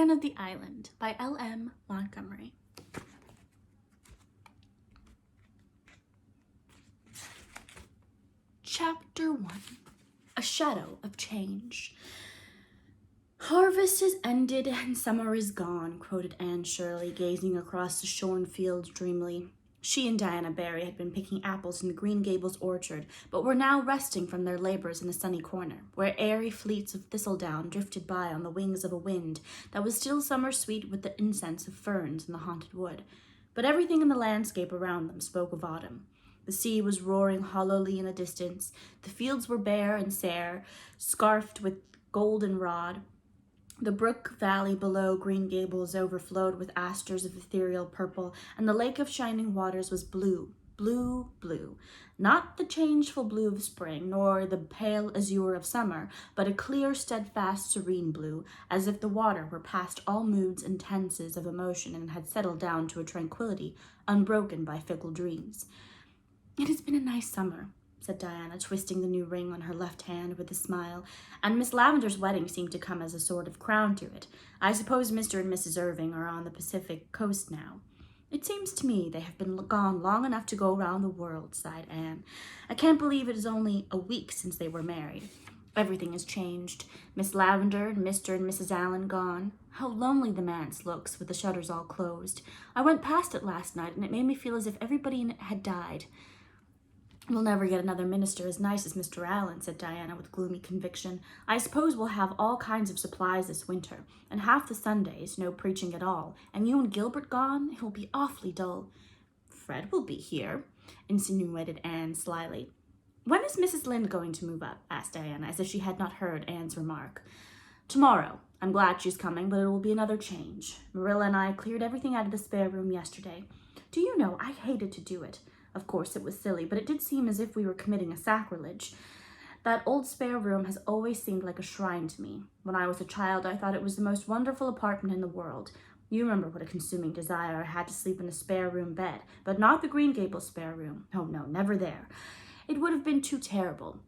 Children of the Island by L.M. Montgomery. Chapter 1. A Shadow of Change. "Harvest is ended and summer is gone," quoted Anne Shirley, gazing across the shorn fields dreamily. She and Diana Barry had been picking apples in the Green Gables orchard, but were now resting from their labors in a sunny corner, where airy fleets of thistledown drifted by on the wings of a wind that was still summer sweet with the incense of ferns in the haunted wood. But everything in the landscape around them spoke of autumn. The sea was roaring hollowly in the distance. The fields were bare and sere, scarfed with goldenrod. The brook valley below Green Gables overflowed with asters of ethereal purple, and the lake of shining waters was blue, blue, blue. Not the changeful blue of spring, nor the pale azure of summer, but a clear, steadfast, serene blue, as if the water were past all moods and tenses of emotion and had settled down to a tranquility unbroken by fickle dreams. "It has been a nice summer," said Diana, twisting the new ring on her left hand with a smile, "and Miss Lavender's wedding seemed to come as a sort of crown to it. I suppose Mr. and Mrs. Irving are on the Pacific coast now." "It seems to me they have been gone long enough to go round the world," sighed Anne. "I can't believe it is only a week since they were married. Everything has changed. Miss Lavender and Mr. and Mrs. Allen gone. How lonely the manse looks with the shutters all closed. I went past it last night and it made me feel as if everybody in it had died." "We'll never get another minister as nice as Mr. Allen," said Diana with gloomy conviction. "I suppose we'll have all kinds of supplies this winter, and half the Sundays no preaching at all, and you and Gilbert gone, it will be awfully dull." "Fred will be here," insinuated Anne slyly. "When is Mrs. Lynde going to move up?" asked Diana, as if she had not heard Anne's remark. "Tomorrow. I'm glad she's coming, but it will be another change. Marilla and I cleared everything out of the spare room yesterday. Do you know, I hated to do it. Of course, it was silly, but it did seem as if we were committing a sacrilege. That old spare room has always seemed like a shrine to me. When I was a child, I thought it was the most wonderful apartment in the world. You remember what a consuming desire I had to sleep in a spare room bed, but not the Green Gables spare room. Oh, no, never there. It would have been too terrible.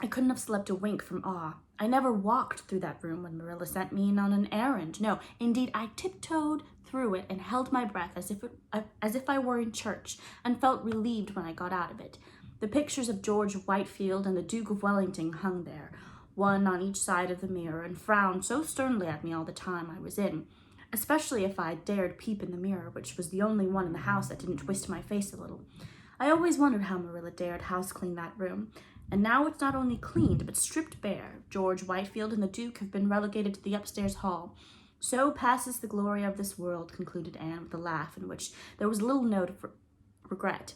I couldn't have slept a wink from awe. I never walked through that room when Marilla sent me in on an errand. No, indeed, I tiptoed through it and held my breath as if I were in church, and felt relieved when I got out of it. The pictures of George Whitefield and the Duke of Wellington hung there, one on each side of the mirror, and frowned so sternly at me all the time I was in, especially if I dared peep in the mirror, which was the only one in the house that didn't twist my face a little. I always wondered how Marilla dared house clean that room. And now it's not only cleaned, but stripped bare. George Whitefield and the Duke have been relegated to the upstairs hall. So passes the glory of this world," concluded Anne with a laugh in which there was a little note of regret.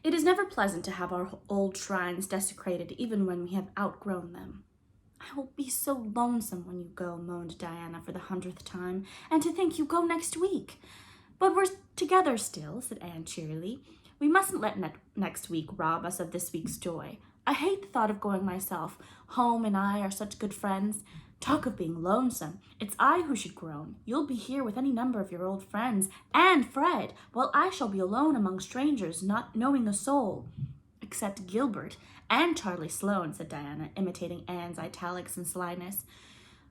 "It is never pleasant to have our old shrines desecrated, even when we have outgrown them." "I will be so lonesome when you go," moaned Diana for the 100th time. "And to think you go next week." "But we're together still," said Anne cheerily. "We mustn't let next week rob us of this week's joy. I hate the thought of going myself. Home and I are such good friends. Talk of being lonesome. It's I who should groan. You'll be here with any number of your old friends, and Fred, while I shall be alone among strangers, not knowing a soul." "Except Gilbert and Charlie Sloane," said Diana, imitating Anne's italics and slyness.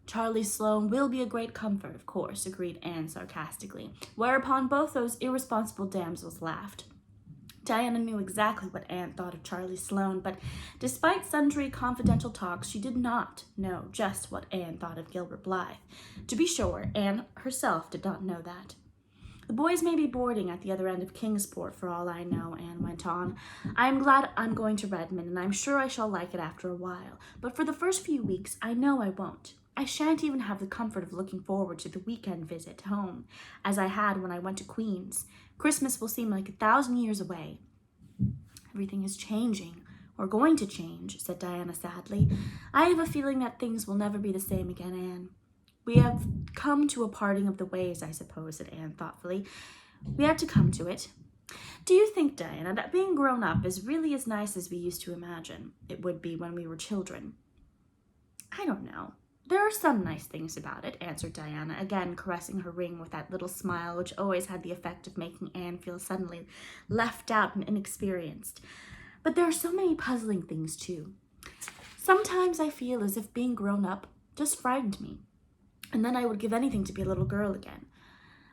"Charlie Sloane will be a great comfort, of course," agreed Anne sarcastically, whereupon both those irresponsible damsels laughed. Diana knew exactly what Anne thought of Charlie Sloane, but despite sundry confidential talks, she did not know just what Anne thought of Gilbert Blythe. To be sure, Anne herself did not know that. "The boys may be boarding at the other end of Kingsport for all I know," Anne went on. "I am glad I'm going to Redmond, and I'm sure I shall like it after a while. But for the first few weeks, I know I won't. I shan't even have the comfort of looking forward to the weekend visit home, as I had when I went to Queen's. Christmas will seem like 1,000 years away." "Everything is changing, or going to change," said Diana sadly. "I have a feeling that things will never be the same again, Anne." "We have come to a parting of the ways, I suppose," said Anne thoughtfully. "We had to come to it. Do you think, Diana, that being grown up is really as nice as we used to imagine it would be when we were children?" "I don't know. There are some nice things about it," answered Diana, again caressing her ring with that little smile which always had the effect of making Anne feel suddenly left out and inexperienced. "But there are so many puzzling things, too. Sometimes I feel as if being grown up just frightened me. and then I would give anything to be a little girl again.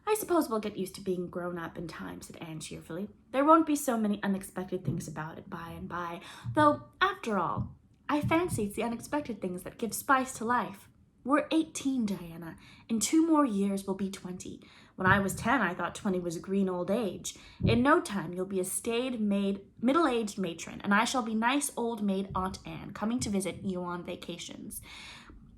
I suppose we'll get used to being grown up in time, said Anne cheerfully. There won't be so many unexpected things about it by and by, though, after all, I fancy it's the unexpected things that give spice to life. We're 18, Diana. In 2 more years, we'll be 20. When I was 10, I thought 20 was a green old age. In no time, you'll be a staid, middle-aged matron, and I shall be nice old maid Aunt Anne, coming to visit you on vacations.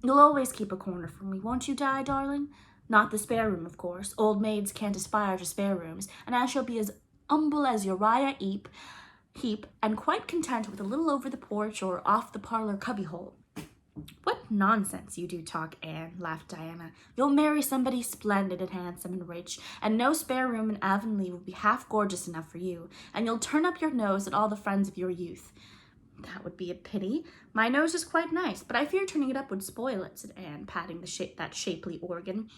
You'll always keep a corner for me, won't you, Di, darling? Not the spare room, of course. Old maids can't aspire to spare rooms, and I shall be as humble as Uriah Heep, and quite content with a little over the porch or off the parlor cubbyhole. What nonsense you do talk, Anne, laughed Diana. You'll marry somebody splendid and handsome and rich, and no spare room in Avonlea will be half gorgeous enough for you, and you'll turn up your nose at all the friends of your youth. That would be a pity. My nose is quite nice, but I fear turning it up would spoil it, said Anne, patting that shapely organ.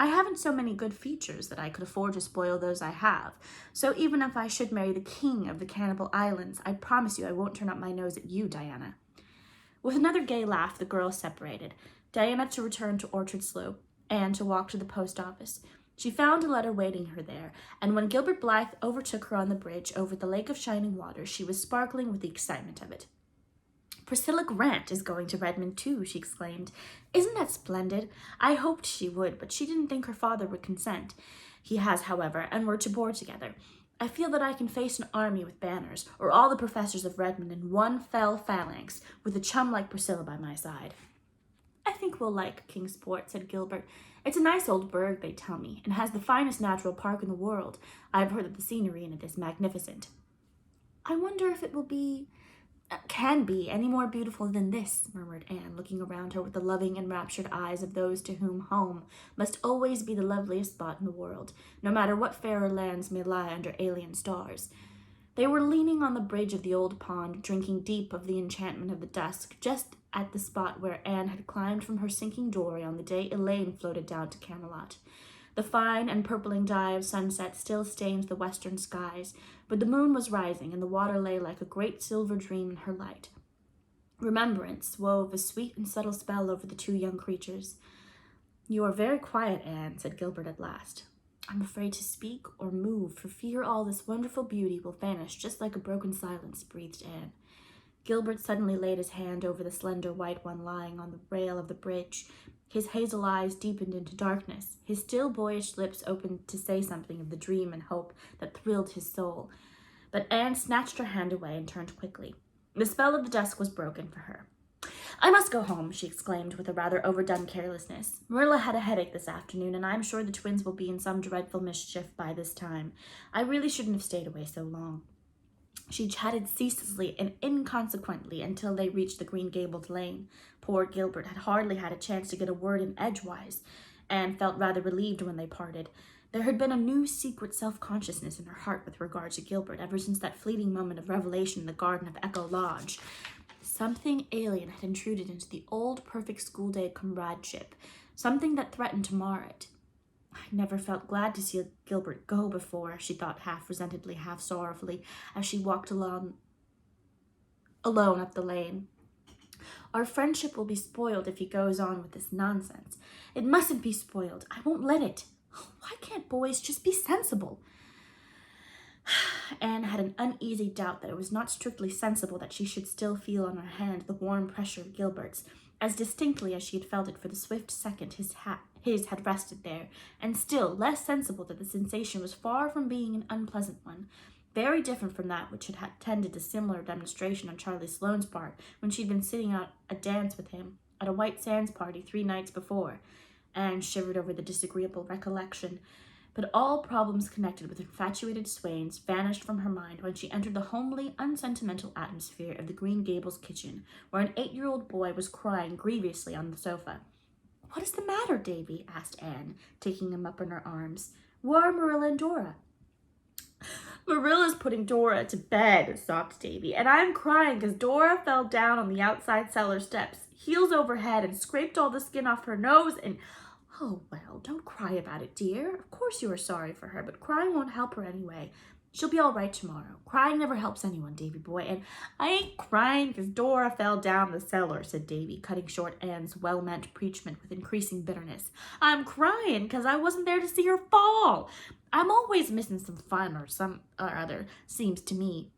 I haven't so many good features that I could afford to spoil those I have, so even if I should marry the king of the Cannibal Islands, I promise you I won't turn up my nose at you, Diana. With another gay laugh, the girls separated, Diana to return to Orchard Slope, Anne to walk to the post office. She found a letter waiting her there, and when Gilbert Blythe overtook her on the bridge over the Lake of Shining Waters, she was sparkling with the excitement of it. Priscilla Grant is going to Redmond too, she exclaimed. Isn't that splendid? I hoped she would, but she didn't think her father would consent. He has, however, and we're to board together. I feel that I can face an army with banners, or all the professors of Redmond in one fell phalanx, with a chum like Priscilla by my side. I think we'll like Kingsport, said Gilbert. It's a nice old burg, they tell me, and has the finest natural park in the world. I've heard that the scenery in it is magnificent. I wonder if it can be any more beautiful than this, murmured Anne, looking around her with the loving, enraptured eyes of those to whom home must always be the loveliest spot in the world, no matter what fairer lands may lie under alien stars. They were leaning on the bridge of the old pond, drinking deep of the enchantment of the dusk, just at the spot where Anne had climbed from her sinking dory on the day Elaine floated down to Camelot. The fine and purpling dye of sunset still stained the western skies, but the moon was rising, and the water lay like a great silver dream in her light. Remembrance wove a sweet and subtle spell over the 2 young creatures. You are very quiet, Anne, said Gilbert at last. I'm afraid to speak or move, for fear all this wonderful beauty will vanish just like a broken silence, breathed Anne. Gilbert suddenly laid his hand over the slender white one lying on the rail of the bridge. His hazel eyes deepened into darkness. His still boyish lips opened to say something of the dream and hope that thrilled his soul. But Anne snatched her hand away and turned quickly. The spell of the dusk was broken for her. I must go home, she exclaimed with a rather overdone carelessness. Marilla had a headache this afternoon, and I'm sure the twins will be in some dreadful mischief by this time. I really shouldn't have stayed away so long. She chatted ceaselessly and inconsequently until they reached the Green Gables lane. Poor Gilbert had hardly had a chance to get a word in edgewise. Anne felt rather relieved when they parted. There had been a new secret self-consciousness in her heart with regard to Gilbert ever since that fleeting moment of revelation in the garden of Echo Lodge. Something alien had intruded into the old perfect school-day comradeship, something that threatened to mar it. I never felt glad to see Gilbert go before, she thought half resentedly, half sorrowfully, as she walked alone up the lane. Our friendship will be spoiled if he goes on with this nonsense. It mustn't be spoiled. I won't let it. Why can't boys just be sensible? Anne had an uneasy doubt that it was not strictly sensible that she should still feel on her hand the warm pressure of Gilbert's, as distinctly as she had felt it for the swift second his had rested there, and still less sensible that the sensation was far from being an unpleasant one, very different from that which had attended a similar demonstration on Charlie Sloane's part when she'd been sitting out a dance with him at a White Sands party 3 nights before. Anne shivered over the disagreeable recollection, but all problems connected with infatuated swains vanished from her mind when she entered the homely, unsentimental atmosphere of the Green Gables kitchen, where an 8-year-old boy was crying grievously on the sofa. What is the matter, Davy? Asked Anne, taking him up in her arms. Where are Marilla and Dora? Marilla's putting Dora to bed, sobbed Davy, and I'm crying because Dora fell down on the outside cellar steps, heels over head, and scraped all the skin off her nose and... Oh, well, don't cry about it, dear. Of course you are sorry for her, but crying won't help her anyway. She'll be all right tomorrow. Crying never helps anyone, Davy boy, and I ain't crying 'cause Dora fell down the cellar, said Davy, cutting short Anne's well-meant preachment with increasing bitterness. I'm crying 'cause I wasn't there to see her fall. I'm always missing some fun or some or other, seems to me.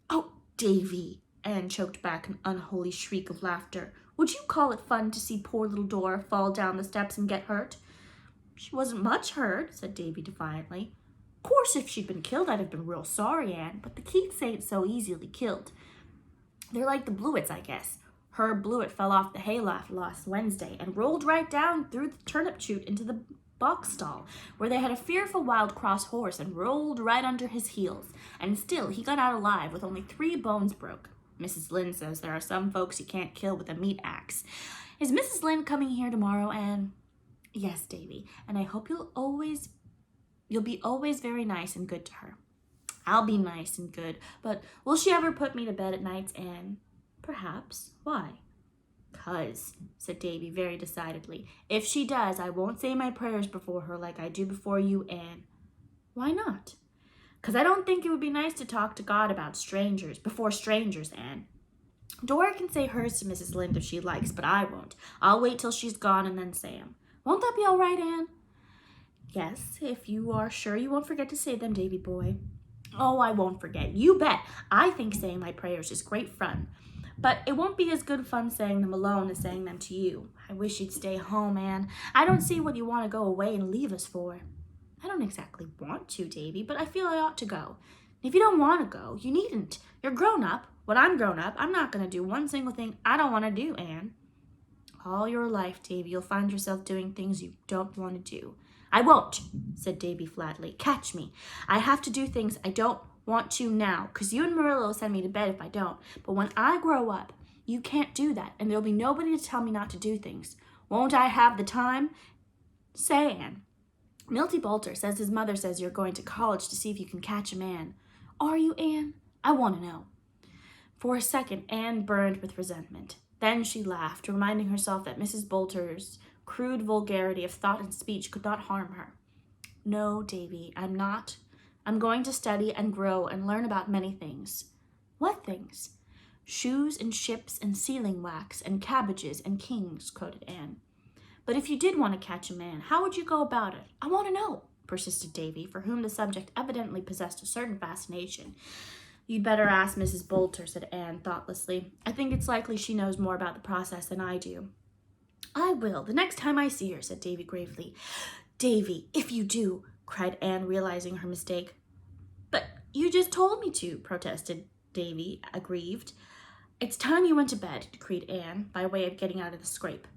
Oh, Davy, Anne choked back an unholy shriek of laughter. Would you call it fun to see poor little Dora fall down the steps and get hurt? She wasn't much hurt, said Davy defiantly. Of course, if she'd been killed, I'd have been real sorry, Anne, but the Keiths ain't so easily killed. They're like the Blewetts, I guess. Herb Blewett fell off the hayloft last Wednesday and rolled right down through the turnip chute into the box stall, where they had a fearful wild cross horse and rolled right under his heels, and still he got out alive with only 3 bones broke. Mrs. Lynde says there are some folks you can't kill with a meat axe. Is Mrs. Lynde coming here tomorrow, Anne? Yes, Davy, and I hope you'll be always very nice and good to her. I'll be nice and good, but will she ever put me to bed at nights, Anne? Perhaps. Why? 'Cause, said Davy very decidedly, if she does, I won't say my prayers before her like I do before you, Anne. Why not? 'Cause I don't think it would be nice to talk to God about strangers, before strangers, Anne. Dora can say hers to Mrs. Lynde if she likes, but I won't. I'll wait till she's gone and then say 'em. Won't that be all right, Anne? Yes, if you are sure you won't forget to say them, Davy boy. Oh, I won't forget. You bet. I think saying my prayers is great fun. But it won't be as good fun saying them alone as saying them to you. I wish you'd stay home, Anne. I don't see what you want to go away and leave us for. I don't exactly want to, Davy, but I feel I ought to go. If you don't want to go, you needn't. You're grown up. When I'm grown up, I'm not going to do one single thing I don't want to do, Anne. All your life, Davy, you'll find yourself doing things you don't want to do. I won't, said Davy flatly. Catch me. I have to do things I don't want to now, 'cause you and Marilla will send me to bed if I don't. But when I grow up, you can't do that, and there'll be nobody to tell me not to do things. Won't I have the time? Say, Anne, Milty Boulter says his mother says you're going to college to see if you can catch a man. Are you, Anne? I want to know. For a second, Anne burned with resentment. Then she laughed, reminding herself that Mrs. Boulter's crude vulgarity of thought and speech could not harm her. No, Davy, I'm not. I'm going to study and grow and learn about many things. What things? Shoes and ships and sealing wax and cabbages and kings, quoted Anne. But if you did want to catch a man, how would you go about it? I want to know, persisted Davy, for whom the subject evidently possessed a certain fascination. You'd better ask Mrs. Boulter, said Anne thoughtlessly. I think it's likely she knows more about the process than I do. I will, the next time I see her, said Davy gravely. Davy, if you do, cried Anne, realizing her mistake. But you just told me to, protested Davy, aggrieved. It's time you went to bed, decreed Anne, by way of getting out of the scrape.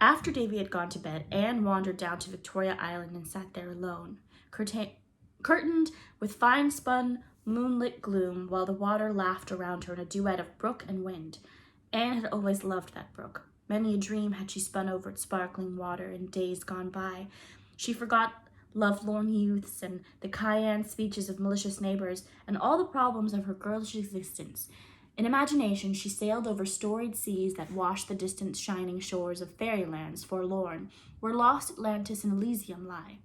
After Davy had gone to bed, Anne wandered down to Victoria Island and sat there alone, curtained with fine-spun, moonlit gloom, while the water laughed around her in a duet of brook and wind. Anne had always loved that brook. Many a dream had she spun over its sparkling water in days gone by. She forgot lovelorn youths and the cayenne speeches of malicious neighbors and all the problems of her girlish existence. In imagination, she sailed over storied seas that washed the distant shining shores of fairylands forlorn, where lost Atlantis and Elysium lie,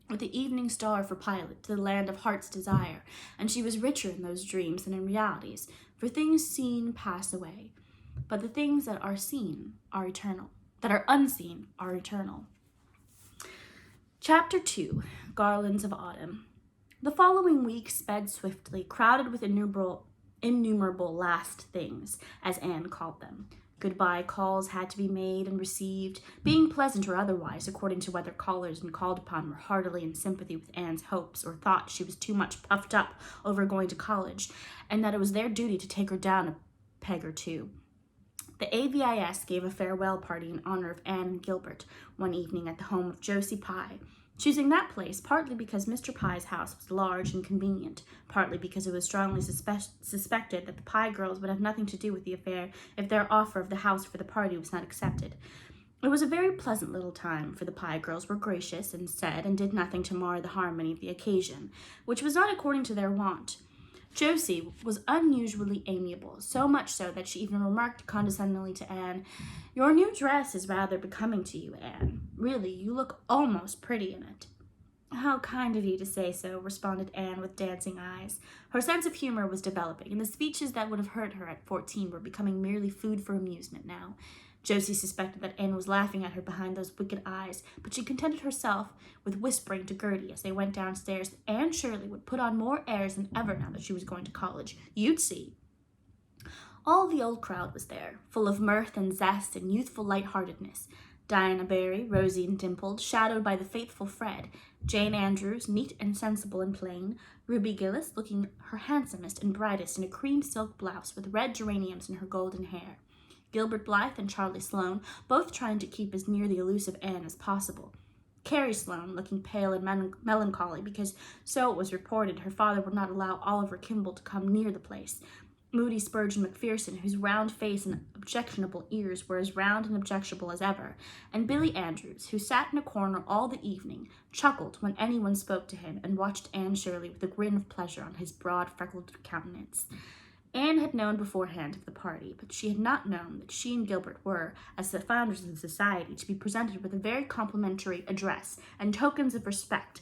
with the evening star for pilot to the land of heart's desire, and she was richer in those dreams than in realities, for things seen pass away. But the things that are seen are eternal, that are unseen are eternal. Chapter 2, Garlands of Autumn. The following week sped swiftly, crowded with innumerable last things, as Anne called them. Goodbye calls had to be made and received, being pleasant or otherwise, according to whether callers and called upon were heartily in sympathy with Anne's hopes, or thought she was too much puffed up over going to college, and that it was their duty to take her down a peg or two. The AVIS gave a farewell party in honor of Anne and Gilbert one evening at the home of Josie Pye, choosing that place partly because Mr. Pye's house was large and convenient, partly because it was strongly suspected that the Pye girls would have nothing to do with the affair if their offer of the house for the party was not accepted. It was a very pleasant little time, for the Pye girls were gracious and said and did nothing to mar the harmony of the occasion, which was not according to their wont. Josie was unusually amiable, so much so that she even remarked condescendingly to Anne, "Your new dress is rather becoming to you, Anne. Really, you look almost pretty in it." "How kind of you to say so," responded Anne with dancing eyes. Her sense of humor was developing, and the speeches that would have hurt her at 14 were becoming merely food for amusement now. Josie suspected that Anne was laughing at her behind those wicked eyes, but she contented herself with whispering to Gertie as they went downstairs that Anne Shirley would put on more airs than ever now that she was going to college. You'd see. All the old crowd was there, full of mirth and zest and youthful lightheartedness. Diana Barry, rosy and dimpled, shadowed by the faithful Fred, Jane Andrews, neat and sensible and plain, Ruby Gillis looking her handsomest and brightest in a cream silk blouse with red geraniums in her golden hair, Gilbert Blythe and Charlie Sloane, both trying to keep as near the elusive Anne as possible. Carrie Sloane, looking pale and melancholy because, so it was reported, her father would not allow Oliver Kimball to come near the place. Moody Spurgeon McPherson, whose round face and objectionable ears were as round and objectionable as ever, and Billy Andrews, who sat in a corner all the evening, chuckled when anyone spoke to him, and watched Anne Shirley with a grin of pleasure on his broad, freckled countenance. Anne had known beforehand of the party, but she had not known that she and Gilbert were, as the founders of the society, to be presented with a very complimentary address and tokens of respect.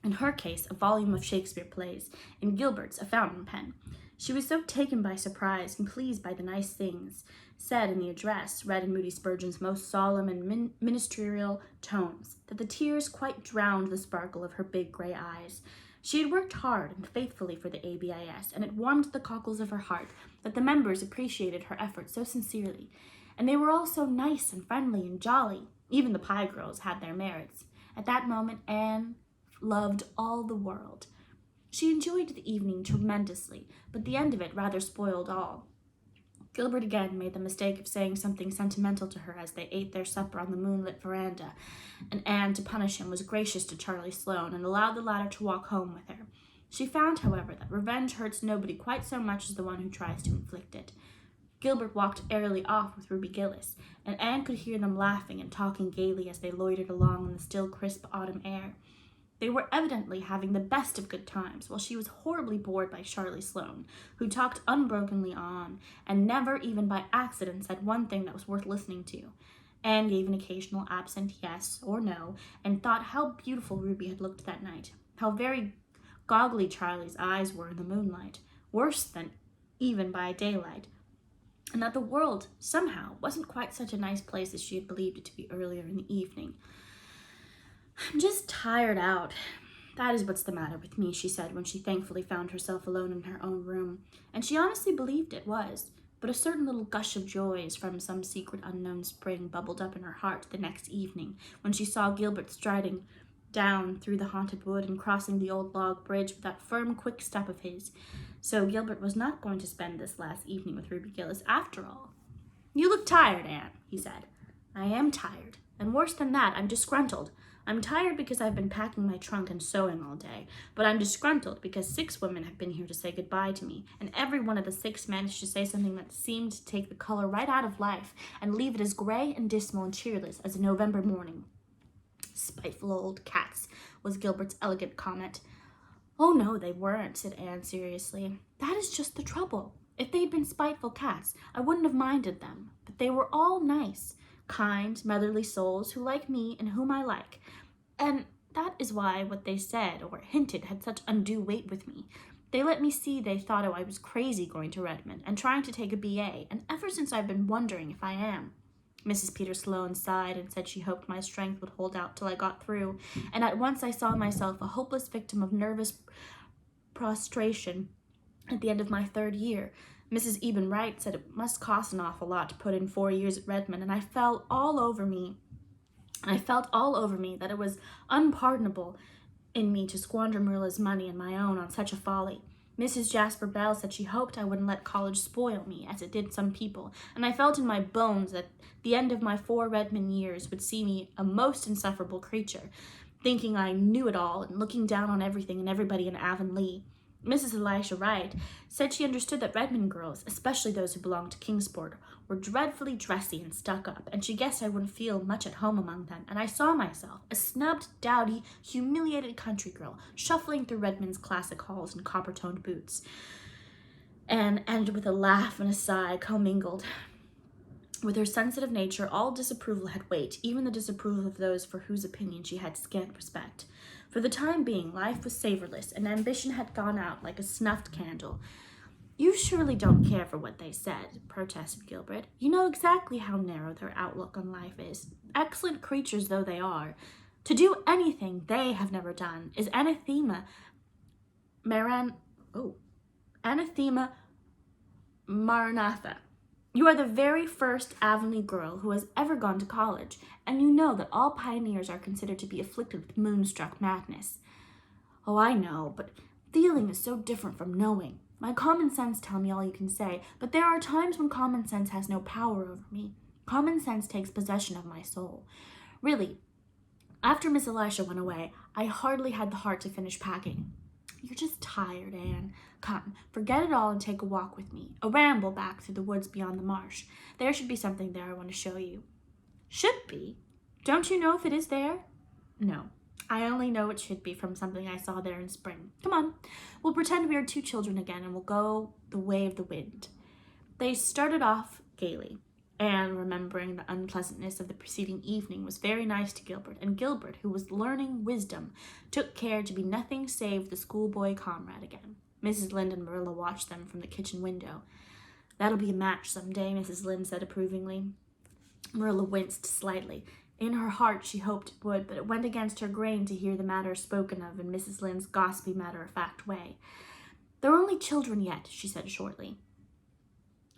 In her case, a volume of Shakespeare plays, in Gilbert's, a fountain pen. She was so taken by surprise and pleased by the nice things said in the address, read in Moody Spurgeon's most solemn and ministerial tones, that the tears quite drowned the sparkle of her big gray eyes. She had worked hard and faithfully for the ABIS, and it warmed the cockles of her heart that the members appreciated her efforts so sincerely. And they were all so nice and friendly and jolly. Even the Pye girls had their merits. At that moment, Anne loved all the world. She enjoyed the evening tremendously, but the end of it rather spoiled all. Gilbert again made the mistake of saying something sentimental to her as they ate their supper on the moonlit veranda, and Anne, to punish him, was gracious to Charlie Sloane and allowed the latter to walk home with her. She found, however, that revenge hurts nobody quite so much as the one who tries to inflict it. Gilbert walked airily off with Ruby Gillis, and Anne could hear them laughing and talking gaily as they loitered along in the still crisp autumn air. They were evidently having the best of good times, while she was horribly bored by Charlie Sloane, who talked unbrokenly on, and never, even by accident, said one thing that was worth listening to. Anne gave an occasional absent yes or no, and thought how beautiful Ruby had looked that night, how very goggly Charlie's eyes were in the moonlight, worse than even by daylight, and that the world, somehow, wasn't quite such a nice place as she had believed it to be earlier in the evening. "I'm just tired out. That is what's the matter with me," she said when she thankfully found herself alone in her own room. And she honestly believed it was. But a certain little gush of joy as from some secret unknown spring bubbled up in her heart the next evening when she saw Gilbert striding down through the haunted wood and crossing the old log bridge with that firm, quick step of his. So Gilbert was not going to spend this last evening with Ruby Gillis after all. "You look tired, Anne," he said. "I am tired. And worse than that, I'm disgruntled. I'm tired because I've been packing my trunk and sewing all day, but I'm disgruntled because 6 women have been here to say goodbye to me, and every one of the 6 managed to say something that seemed to take the color right out of life and leave it as gray and dismal and cheerless as a November morning." "Spiteful old cats," was Gilbert's elegant comment. "Oh, no, they weren't," said Anne seriously. "That is just the trouble. If they'd been spiteful cats, I wouldn't have minded them, but they were all nice, kind, motherly souls who like me and whom I like. And that is why what they said or hinted had such undue weight with me. They let me see they thought I was crazy going to Redmond and trying to take a BA, and ever since I've been wondering if I am." Mrs. Peter Sloane sighed and said she hoped my strength would hold out till I got through, and at once I saw myself a hopeless victim of nervous prostration at the end of my 3rd year. Mrs. Eben Wright said it must cost an awful lot to put in 4 years at Redmond, and I felt all over me that it was unpardonable in me to squander Marilla's money and my own on such a folly. Mrs. Jasper Bell said she hoped I wouldn't let college spoil me, as it did some people, and I felt in my bones that the end of my 4 Redmond years would see me a most insufferable creature, thinking I knew it all and looking down on everything and everybody in Avonlea. Mrs. Elisha Wright said she understood that Redmond girls, especially those who belonged to Kingsport, were dreadfully dressy and stuck up, and she guessed I wouldn't feel much at home among them, and I saw myself, a snubbed, dowdy, humiliated country girl, shuffling through Redmond's classic halls in copper-toned boots. And ended with a laugh and a sigh commingled. With her sensitive nature, all disapproval had weight, even the disapproval of those for whose opinion she had scant respect. For the time being, life was savorless, and ambition had gone out like a snuffed candle. "You surely don't care for what they said," protested Gilbert. "You know exactly how narrow their outlook on life is. Excellent creatures though they are, to do anything they have never done is anathema maranatha. You are the very first Avonlea girl who has ever gone to college, and you know that all pioneers are considered to be afflicted with moonstruck madness." "Oh, I know, but feeling is so different from knowing. My common sense tell me all you can say, but there are times when common sense has no power over me. Common sense takes possession of my soul. Really, after Miss Elisha went away, I hardly had the heart to finish packing." "You're just tired, Anne. Come, forget it all and take a walk with me. A ramble back through the woods beyond the marsh. There should be something there I want to show you." "Should be? Don't you know if it is there?" "No. I only know it should be from something I saw there in spring. Come on, we'll pretend we are two children again and we'll go the way of the wind." They started off gaily. Anne, remembering the unpleasantness of the preceding evening, was very nice to Gilbert, and Gilbert, who was learning wisdom, took care to be nothing save the schoolboy comrade again. Mrs. Lynde and Marilla watched them from the kitchen window. "That'll be a match some day," Mrs. Lynde said approvingly. Marilla winced slightly. In her heart she hoped it would, but it went against her grain to hear the matter spoken of in Mrs. Lynde's gossipy, matter-of-fact way. "They're only children yet," she said shortly.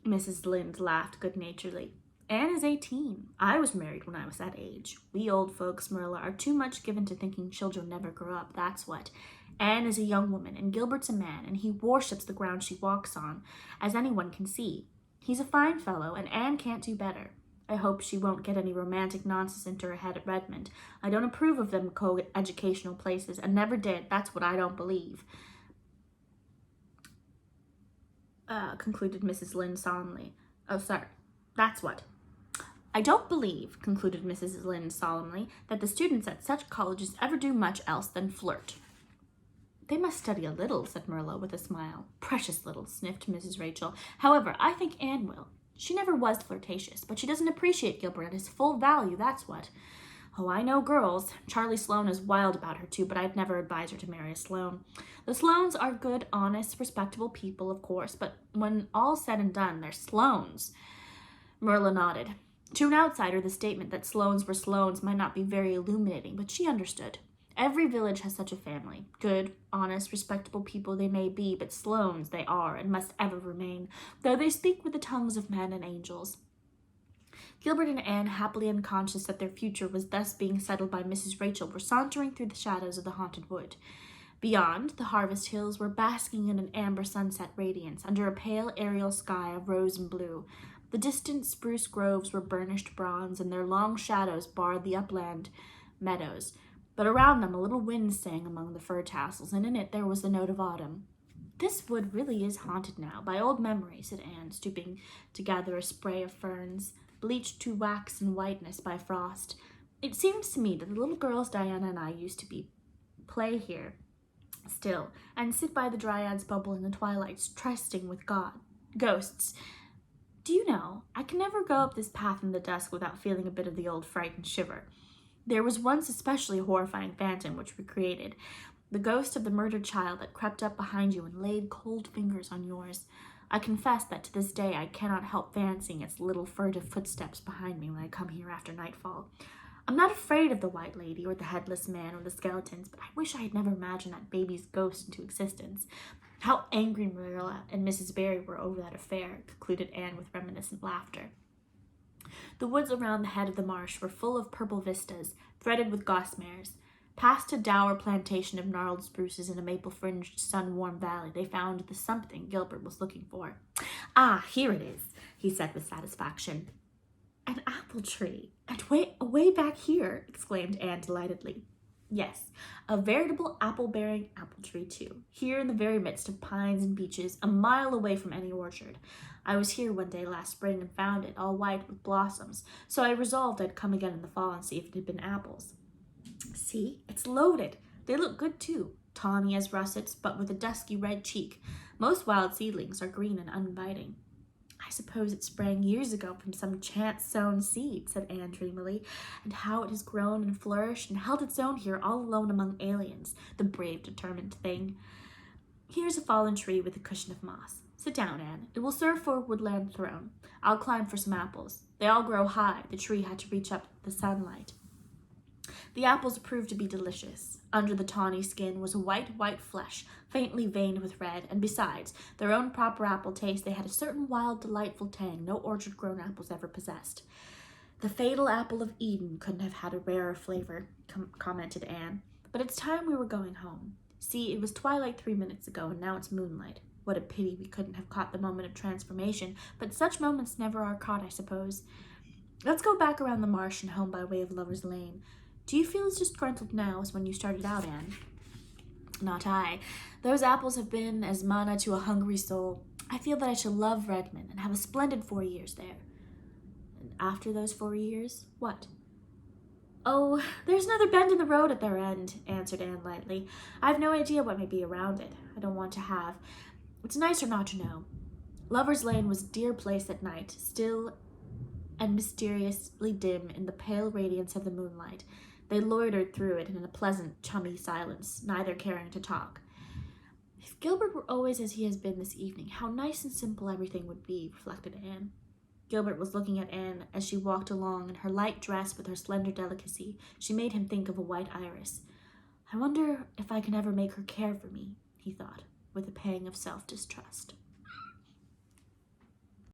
Mrs. Lynde laughed good-naturedly. "Anne is 18. I was married when I was that age. We old folks, Marilla, are too much given to thinking children never grow up, that's what. Anne is a young woman, and Gilbert's a man, and he worships the ground she walks on, as anyone can see. He's a fine fellow, and Anne can't do better. I hope she won't get any romantic nonsense into her head at Redmond. I don't approve of them co-educational places, and never did. That's what I don't believe," concluded Mrs. Lynde solemnly. "Oh, sorry. That's what. I don't believe," concluded Mrs. Lynde solemnly, "that the students at such colleges ever do much else than flirt." "They must study a little," said Marilla with a smile. "Precious little," sniffed Mrs. Rachel. "However, I think Anne will. She never was flirtatious, but she doesn't appreciate Gilbert at his full value, that's what. Oh, I know girls. Charlie Sloane is wild about her too, but I'd never advise her to marry a Sloane. The Sloanes are good, honest, respectable people, of course, but when all's said and done, they're Sloanes." Marilla nodded. To an outsider, the statement that Sloanes were Sloanes might not be very illuminating, but she understood. Every village has such a family. Good, honest, respectable people they may be, but Sloanes they are and must ever remain, though they speak with the tongues of men and angels. Gilbert and Anne, happily unconscious that their future was thus being settled by Mrs. Rachel, were sauntering through the shadows of the haunted wood. Beyond, the harvest hills were basking in an amber sunset radiance, under a pale aerial sky of rose and blue. The distant spruce groves were burnished bronze, and their long shadows barred the upland meadows. But around them a little wind sang among the fir tassels, and in it there was the note of autumn. "This wood really is haunted now by old memories," said Anne, stooping to gather a spray of ferns, bleached to wax and whiteness by frost. "It seems to me that the little girls Diana and I used to play here still, and sit by the Dryad's bubble in the twilights, trusting with ghosts. Do you know, I can never go up this path in the dusk without feeling a bit of the old fright and shiver. There was once especially horrifying phantom which we created, the ghost of the murdered child that crept up behind you and laid cold fingers on yours. I confess that to this day I cannot help fancying its little furtive footsteps behind me when I come here after nightfall. I'm not afraid of the White Lady or the Headless Man or the skeletons, but I wish I had never imagined that baby's ghost into existence. How angry Marilla and Mrs. Barry were over that affair," concluded Anne with reminiscent laughter. The woods around the head of the marsh were full of purple vistas, threaded with gossamers. Past a dour plantation of gnarled spruces in a maple-fringed, sun-warmed valley, they found the something Gilbert was looking for. "Ah, here it is," he said with satisfaction. "An apple tree, and way back here," exclaimed Anne delightedly. "Yes, a veritable apple-bearing apple tree, too, here in the very midst of pines and beeches, a mile away from any orchard. I was here one day last spring and found it all white with blossoms, so I resolved I'd come again in the fall and see if it had been apples. See, it's loaded. They look good, too, tawny as russets, but with a dusky red cheek. Most wild seedlings are green and uninviting." "I I suppose it sprang years ago from some chance-sown seed, said Anne dreamily, and how it has grown and flourished and held its own here all alone among aliens, the brave, determined thing. Here's a fallen tree with a cushion of moss. Sit down, Anne. It will serve for a woodland throne. I'll climb for some apples. They all grow high. The tree had to reach up the sunlight. The apples proved to be delicious. Under the tawny skin was white flesh, faintly veined with red, and besides their own proper apple taste, they had a certain wild, delightful tang no orchard-grown apples ever possessed. The fatal apple of Eden couldn't have had a rarer flavor, commented Anne. But it's time we were going home. See, it was twilight 3 minutes ago, and now it's moonlight. What a pity we couldn't have caught the moment of transformation, but such moments never are caught, I suppose. Let's go back around the marsh and home by way of Lover's Lane. Do you feel as disgruntled now as when you started out, Anne? Not I. Those apples have been as manna to a hungry soul. I feel that I shall love Redmond and have a splendid 4 years there. And after those 4 years, what? Oh, there's another bend in the road at their end, answered Anne lightly. I've no idea what may be around it. I don't want to have. It's nicer not to know. Lover's Lane was a dear place at night, still and mysteriously dim in the pale radiance of the moonlight. They loitered through it in a pleasant, chummy silence, neither caring to talk. If Gilbert were always as he has been this evening, how nice and simple everything would be, reflected Anne. Gilbert was looking at Anne as she walked along in her light dress with her slender delicacy. She made him think of a white iris. I wonder if I can ever make her care for me, he thought, with a pang of self-distrust.